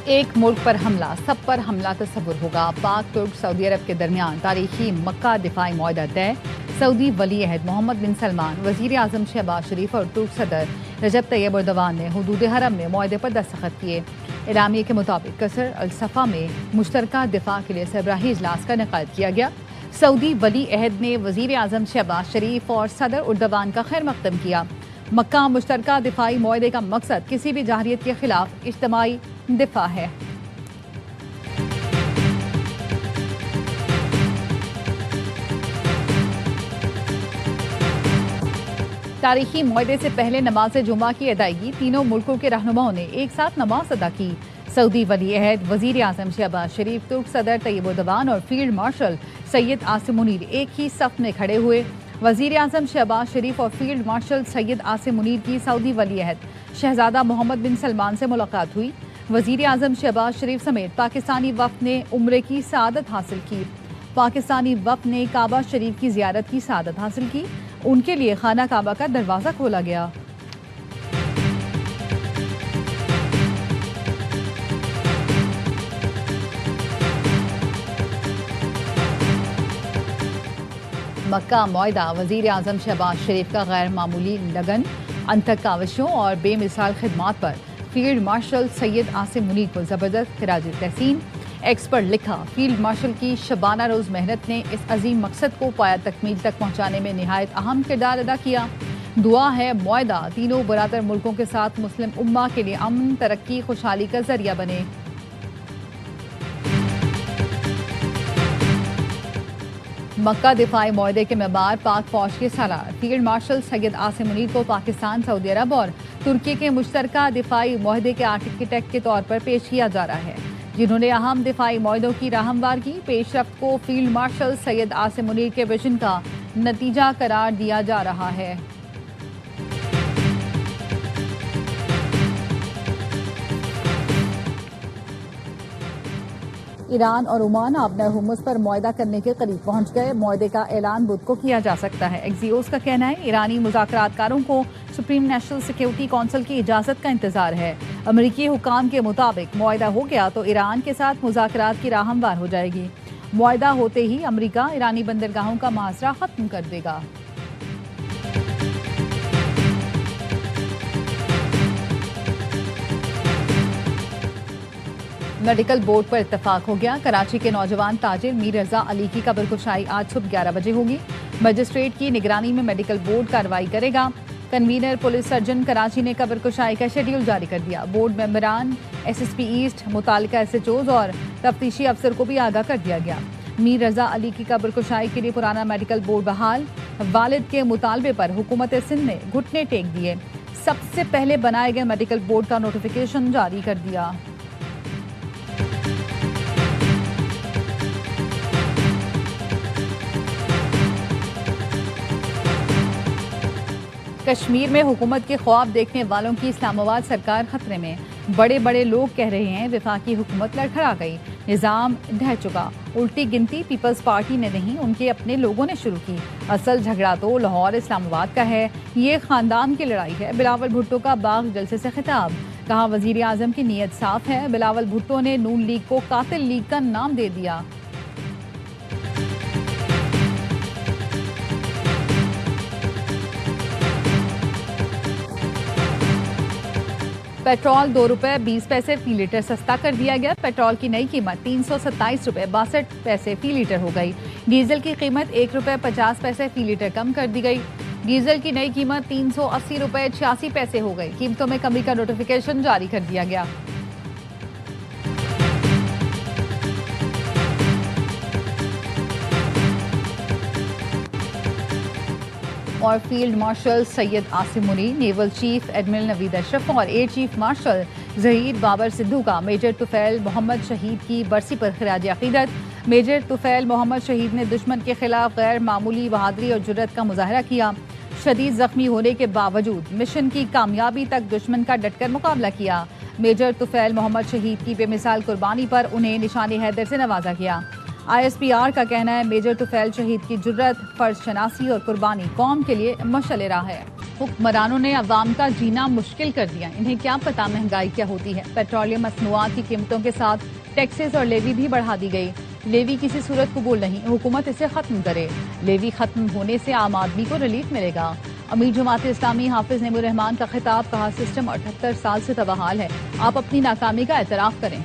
ایک ملک پر حملہ سب پر حملہ تصور ہوگا۔ پاک ترک سعودی عرب کے درمیان تاریخی مکہ دفاعی معاہدہ طے۔ سعودی ولی عہد محمد بن سلمان، وزیر اعظم شہباز شریف اور ترک صدر رجب طیب ایردوان نے حدود حرم میں معاہدے پر دستخط کیے۔ اعلامیے کے مطابق قصر الصفا میں مشترکہ دفاع کے لیے سربراہی اجلاس کا انعقاد کیا گیا۔ سعودی ولی عہد نے وزیر اعظم شہباز شریف اور صدر ایردوان کا خیر مقدم کیا۔ مکہ مشترکہ دفاعی معاہدے کا مقصد کسی بھی جارحیت کے خلاف اجتماعی دفاع ہے۔ تاریخی معاہدے سے پہلے نماز جمعہ کی ادائیگی تینوں ملکوں کے رہنماؤں نے ایک ساتھ نماز ادا کی۔ سعودی ولی عہد وزیر اعظم شہباز شریف، ترک صدر طیب ایردوان اور فیلڈ مارشل سید عاصم منیر ایک ہی صف میں کھڑے ہوئے۔ وزیر اعظم شہباز شریف اور فیلڈ مارشل سید عاصم منیر کی سعودی ولی عہد شہزادہ محمد بن سلمان سے ملاقات ہوئی۔ وزیر اعظم شہباز شریف سمیت پاکستانی وفد نے عمرے کی سعادت حاصل کی۔ پاکستانی وفد نے کعبہ شریف کی زیارت کی سعادت حاصل کی۔ ان کے لیے خانہ کعبہ کا دروازہ کھولا گیا۔ مکہ معاہدہ وزیر اعظم شہباز شریف کا غیر معمولی لگن، انتھک کاوشوں اور بے مثال خدمات پر فیلڈ مارشل سید عاصم منیر کو زبردست خراج تحسین۔ ایکس پر لکھا، فیلڈ مارشل کی شبانہ روز محنت نے اس عظیم مقصد کو پایہ تکمیل تک پہنچانے میں نہایت اہم کردار ادا کیا۔ دعا ہے معاہدہ تینوں برادر ملکوں کے ساتھ مسلم امہ کے لیے امن، ترقی، خوشحالی کا ذریعہ بنے۔ مکہ دفاعی معاہدے کے معمار پاک فوج کے سالار فیلڈ مارشل سید عاصم منیر کو پاکستان، سعودی عرب اور ترکی کے مشترکہ دفاعی معاہدے کے آرکیٹیکٹ کے طور پر پیش کیا جا رہا ہے، جنہوں نے اہم دفاعی معاہدوں کی راہ ہموار کی۔ پیش رفت کو فیلڈ مارشل سید عاصم منیر کے وژن کا نتیجہ قرار دیا جا رہا ہے۔ ایران اور عمان آبنر ہرمز پر معاہدہ کرنے کے قریب پہنچ گئے۔ معاہدے کا اعلان بدھ کو کیا جا سکتا ہے۔ ایکزیوس کا کہنا ہے ایرانی مذاکرات کاروں کو سپریم نیشنل سیکیورٹی کونسل کی اجازت کا انتظار ہے۔ امریکی حکام کے مطابق معاہدہ ہو گیا تو ایران کے ساتھ مذاکرات کی راہ ہموار ہو جائے گی۔ معاہدہ ہوتے ہی امریکہ ایرانی بندرگاہوں کا محاصرہ ختم کر دے گا۔ میڈیکل بورڈ پر اتفاق ہو گیا۔ کراچی کے نوجوان تاجر میر رضا علی کی قبر کشائی آج صبح 11 بجے ہوگی۔ مجسٹریٹ کی نگرانی میں میڈیکل بورڈ کارروائی کرے گا۔ کنوینر پولیس سرجن کراچی نے قبر کشائی کا شیڈیول جاری کر دیا۔ بورڈ ممبران، ایس ایس پی ایسٹ، متعلقہ ایس ایچ اوز اور تفتیشی افسر کو بھی آگاہ کر دیا گیا۔ میر رضا علی کی قبر کشائی کے لیے پرانا میڈیکل بورڈ بحال۔ والد کے مطالبے پر حکومت سندھ نے گھٹنے ٹیک دیے۔ سب سے پہلے بنائے گئے میڈیکل بورڈ کا نوٹیفیکیشن جاری کر دیا۔ کشمیر میں حکومت کے خواب دیکھنے والوں کی اسلام آباد سرکار خطرے میں۔ بڑے بڑے لوگ کہہ رہے ہیں وفاقی حکومت لڑکھڑا گئی، نظام ڈھہ چکا۔ الٹی گنتی پیپلز پارٹی نے نہیں، ان کے اپنے لوگوں نے شروع کی۔ اصل جھگڑا تو لاہور اسلام آباد کا ہے، یہ خاندان کی لڑائی ہے۔ بلاول بھٹو کا باغ جلسے سے خطاب، کہا وزیر اعظم کی نیت صاف ہے۔ بلاول بھٹو نے نون لیگ کو قاتل لیگ کا نام دے دیا۔ پیٹرول 2 روپے 20 پیسے فی لیٹر سستا کر دیا گیا۔ پیٹرول کی نئی قیمت 327 روپے 62 پیسے فی لیٹر ہو گئی۔ ڈیزل کی قیمت 1 روپے 50 پیسے فی لیٹر کم کر دی گئی۔ ڈیزل کی نئی قیمت 380 روپے 86 پیسے ہو گئی۔ قیمتوں میں کمی کا نوٹیفیکیشن جاری کر دیا گیا۔ اور field marshal Syed Asim Munir, naval chief admiral Naveed Ashraf اور air chief marshal Zaheer Babar Sidhu کا میجر طفیل محمد شہید کی برسی پر خراج عقیدت۔ میجر طفیل محمد شہید نے دشمن کے خلاف غیر معمولی بہادری اور جرأت کا مظاہرہ کیا۔ شدید زخمی ہونے کے باوجود مشن کی کامیابی تک دشمن کا ڈٹ کر مقابلہ کیا۔ میجر طفیل محمد شہید کی بے مثال قربانی پر انہیں نشان حیدر سے نوازا گیا۔ آئی ایس پی آر کا کہنا ہے میجر طفیل شہید کی جرأت، فرض شناسی اور قربانی قوم کے لیے مشعل راہ ہے۔ حکمرانوں نے عوام کا جینا مشکل کر دیا، انہیں کیا پتا مہنگائی کیا ہوتی ہے۔ پیٹرولیم مصنوعات کی قیمتوں کے ساتھ ٹیکسز اور لیوی بھی بڑھا دی گئی۔ لیوی کسی صورت قبول نہیں، حکومت اسے ختم کرے۔ لیوی ختم ہونے سے عام آدمی کو ریلیف ملے گا۔ امیر جماعت اسلامی حافظ نعیم الرحمان کا خطاب، کہا سسٹم 78 سال سے تباہال ہے، آپ اپنی ناکامی کا اعتراف کریں۔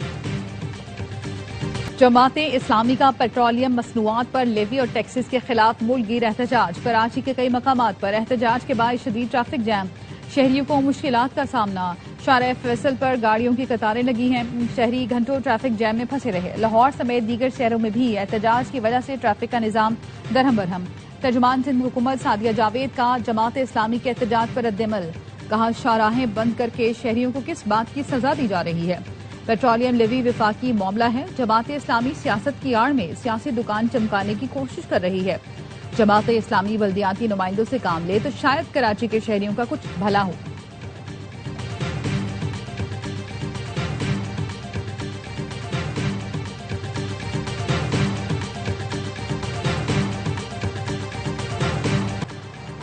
جماعت اسلامی کا پیٹرولیم مصنوعات پر لیوی اور ٹیکسز کے خلاف ملک گیر احتجاج، کراچی کے کئی مقامات پر احتجاج کے باعث شدید ٹریفک جام، شہریوں کو مشکلات کا سامنا۔ شارع فیصل پر گاڑیوں کی قطاریں لگی ہیں، شہری گھنٹوں ٹریفک جام میں پھنسے رہے۔ لاہور سمیت دیگر شہروں میں بھی احتجاج کی وجہ سے ٹریفک کا نظام درہم برہم۔ ترجمان سندھ حکومت سعدیہ جاوید کا جماعت اسلامی کے احتجاج پر رد عمل، کہا شاہراہیں بند کر کے شہریوں کو کس بات کی سزا دی جا رہی ہے۔ پیٹرولیم لیوی وفاقی معاملہ ہے، جماعت اسلامی سیاست کی آڑ میں سیاسی دکان چمکانے کی کوشش کر رہی ہے۔ جماعت اسلامی بلدیاتی نمائندوں سے کام لے تو شاید کراچی کے شہریوں کا کچھ بھلا ہو۔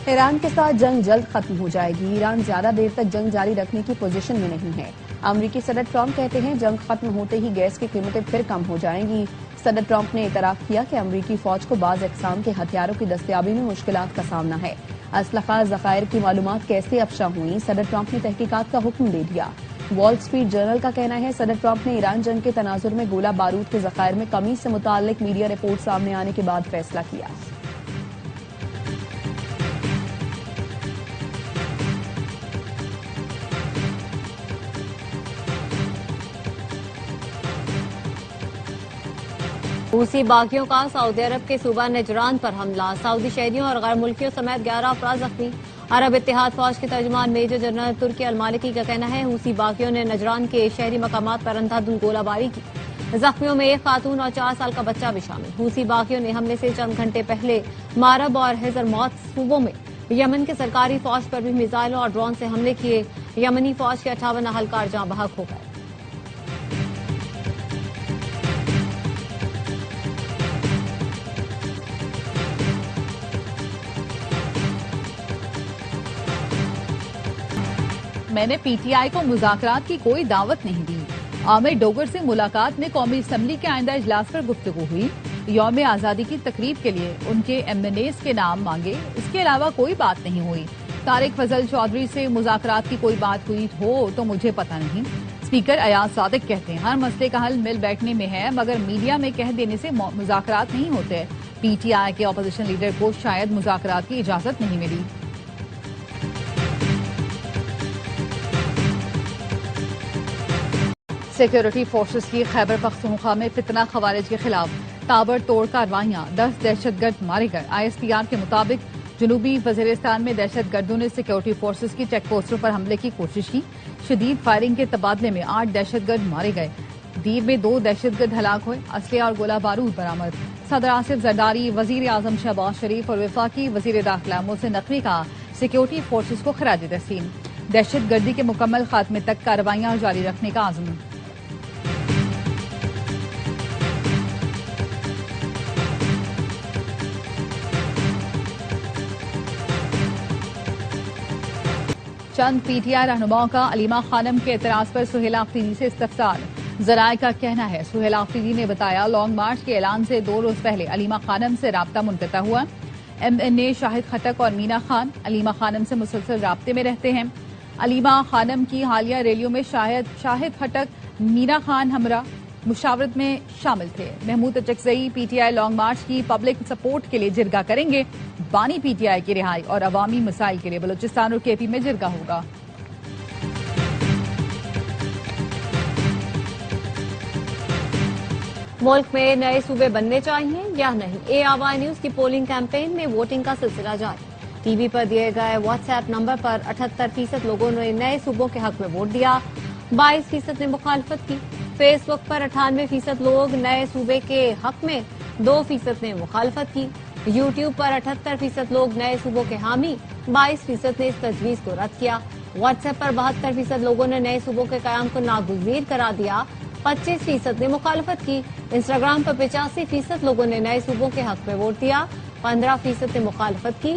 ایران کے ساتھ جنگ جلد ختم ہو جائے گی، ایران زیادہ دیر تک جنگ جاری رکھنے کی پوزیشن میں نہیں ہے۔ امریکی صدر ٹرمپ کہتے ہیں جنگ ختم ہوتے ہی گیس کی قیمتیں پھر کم ہو جائیں گی۔ صدر ٹرمپ نے اعتراف کیا کہ امریکی فوج کو بعض اقسام کے ہتھیاروں کی دستیابی میں مشکلات کا سامنا ہے۔ اسلحہ ذخائر کی معلومات کیسے افشا ہوئیں، صدر ٹرمپ نے تحقیقات کا حکم دے دیا۔ وال اسٹریٹ جرنل کا کہنا ہے صدر ٹرمپ نے ایران جنگ کے تناظر میں گولہ بارود کے ذخائر میں کمی سے متعلق میڈیا رپورٹ سامنے آنے کے بعد فیصلہ کیا۔ حوثی باغیوں کا سعودی عرب کے صوبہ نجران پر حملہ، سعودی شہریوں اور غیر ملکیوں سمیت 11 افراد زخمی۔ عرب اتحاد فوج کے ترجمان میجر جنرل ترکی المالکی کا کہنا ہے حوثی باغیوں نے نجران کے شہری مقامات پر اندھا دھند گولہ باری کی۔ زخمیوں میں ایک خاتون اور 4 سال کا بچہ بھی شامل۔ حوثی باغیوں نے حملے سے چند گھنٹے پہلے مارب اور حضر موت صوبوں میں یمن کے سرکاری فوج پر بھی میزائلوں اور ڈرون سے حملے کیے، یمنی فوج کے 58 اہلکار جاں بحق ہو گئے۔ میں نے پی ٹی آئی کو مذاکرات کی کوئی دعوت نہیں دی۔ عامر ڈوگر سے ملاقات میں قومی اسمبلی کے آئندہ اجلاس پر گفتگو ہوئی۔ یوم آزادی کی تقریب کے لیے ان کے ایم این ایز کے نام مانگے، اس کے علاوہ کوئی بات نہیں ہوئی۔ طارق فضل چودھری سے مذاکرات کی کوئی بات ہوئی ہو تو مجھے پتہ نہیں۔ اسپیکر ایاز صادق کہتے ہیں ہر مسئلے کا حل مل بیٹھنے میں ہے، مگر میڈیا میں کہہ دینے سے مذاکرات نہیں ہوتے۔ پی ٹی آئی کے اپوزیشن لیڈر کو شاید مذاکرات کی اجازت نہیں ملی۔ سیکورٹی فورسز کی خیبر پختونخوا میں فتنہ خوارج کے خلاف تابڑ توڑ کارروائیاں، 10 دہشت گرد مارے گئے۔ آئی ایس پی آر کے مطابق جنوبی وزیرستان میں دہشت گردوں نے سیکورٹی فورسز کی چیک پوسٹوں پر حملے کی کوشش کی۔ شدید فائرنگ کے تبادلے میں 8 دہشت گرد مارے گئے۔ دیر میں 2 دہشت گرد ہلاک ہوئے، اسلحے اور گولہ بارود برآمد۔ صدر آصف زرداری، وزیر اعظم شہباز شریف اور وفاقی وزیر داخلہ محسن نقوی کا سیکورٹی فورسز کو خراج تحسین۔ دہشت گردی کے مکمل خاتمے تک کارروائیاں جاری رکھنے کا عزم۔ چند پی ٹی آئی رہنماؤں کا علیمہ خانم کے اعتراض پر سہیل آفریدی سے استفسار۔ ذرائع کا کہنا ہے سہیل آفریدی نے بتایا لانگ مارچ کے اعلان سے 2 روز پہلے علیمہ خانم سے رابطہ منقطع ہوا۔ ایم این اے شاہد خٹک اور مینا خان علیمہ خانم سے مسلسل رابطے میں رہتے ہیں۔ علیمہ خانم کی حالیہ ریلیوں میں شاہد خٹک، مینا خان ہمراہ مشاورت میں شامل تھے۔ Mahmood Achakzai P T I long march کی پبلک سپورٹ کے لیے جرگہ کریں گے۔ بانی پی ٹی آئی کی رہائی اور عوامی مسائل کے لیے بلوچستان اور کے پی میں جرگہ ہوگا۔ ملک میں نئے صوبے بننے چاہیے یا نہیں، اے آوائی نیوز کی پولنگ کیمپین میں ووٹنگ کا سلسلہ جاری۔ ٹی وی پر دیے گئے واٹس ایپ نمبر پر 78% لوگوں نے نئے صوبوں کے حق میں ووٹ دیا، 22% نے مخالفت کی۔ فیس بک پر 98% لوگ نئے صوبے کے حق میں، 2% نے مخالفت کی۔ یوٹیوب پر 78% لوگ نئے صوبوں کے حامی، 22% نے اس تجویز کو رد کیا۔ واٹس ایپ پر 72% لوگوں نے نئے صوبوں کے قیام کو ناگزیر قرار دیا، 25% نے مخالفت کی۔ انسٹاگرام پر 85% لوگوں نے نئے صوبوں کے حق میں ووٹ دیا، 15% نے مخالفت کی۔